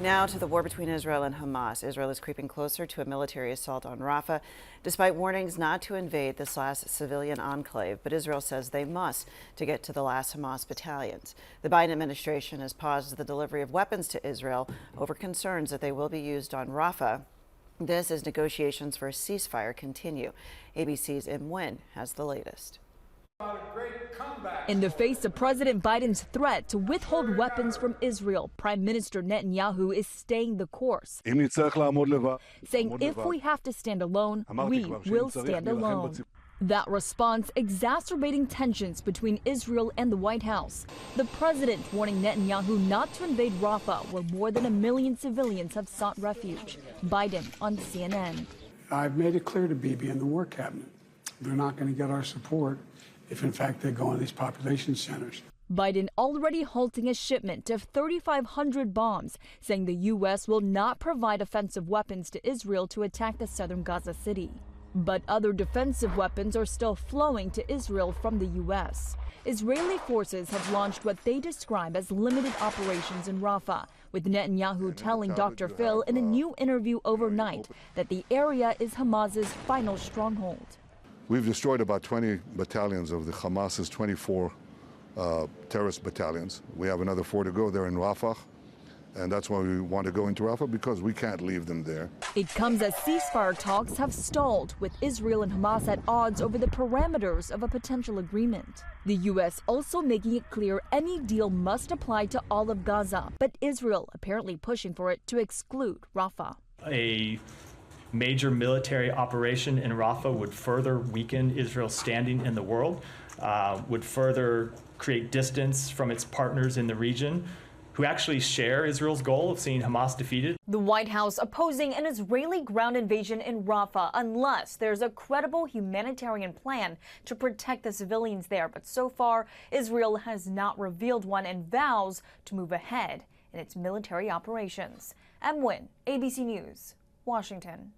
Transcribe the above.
Now to the war between Israel and Hamas. Israel is creeping closer to a military assault on Rafah, despite warnings not to invade this last civilian enclave. But Israel says they must to get to the last Hamas battalions. The Biden administration has paused the delivery of weapons to Israel over concerns that they will be used on Rafah. This as negotiations for a ceasefire continue. ABC's Im Nguyen has the latest. In the face of President Biden's threat to withhold weapons from Israel, Prime Minister Netanyahu is staying the course, saying if we have to stand alone, we will stand alone. That response exacerbating tensions between Israel and the White House. The president warning Netanyahu not to invade Rafah, where more than 1 million civilians have sought refuge. Biden on CNN. I've made it clear to Bibi and the War Cabinet, they're not going to get our support if in fact they go in these population centers. Biden already halting a shipment of 3,500 bombs, saying the U.S. will not provide offensive weapons to Israel to attack the southern Gaza city. But other defensive weapons are still flowing to Israel from the U.S. Israeli forces have launched what they describe as limited operations in Rafah, with Netanyahu telling Dr. Phil in a new interview overnight that the area is Hamas's final stronghold. We've destroyed about 20 battalions of the Hamas's 24 terrorist battalions. We have another 4 to go there in Rafah, and that's why we want to go into Rafah, because we can't leave them there. It comes as ceasefire talks have stalled, with Israel and Hamas at odds over the parameters of a potential agreement. The U.S. also making it clear any deal must apply to all of Gaza, but Israel apparently pushing for it to exclude Rafah. A major military operation in Rafah would further weaken Israel's standing in the world, would further create distance from its partners in the region who actually share Israel's goal of seeing Hamas defeated. The White House opposing an Israeli ground invasion in Rafah unless there's a credible humanitarian plan to protect the civilians there. But so far, Israel has not revealed one and vows to move ahead in its military operations. Im Nguyen, ABC News, Washington.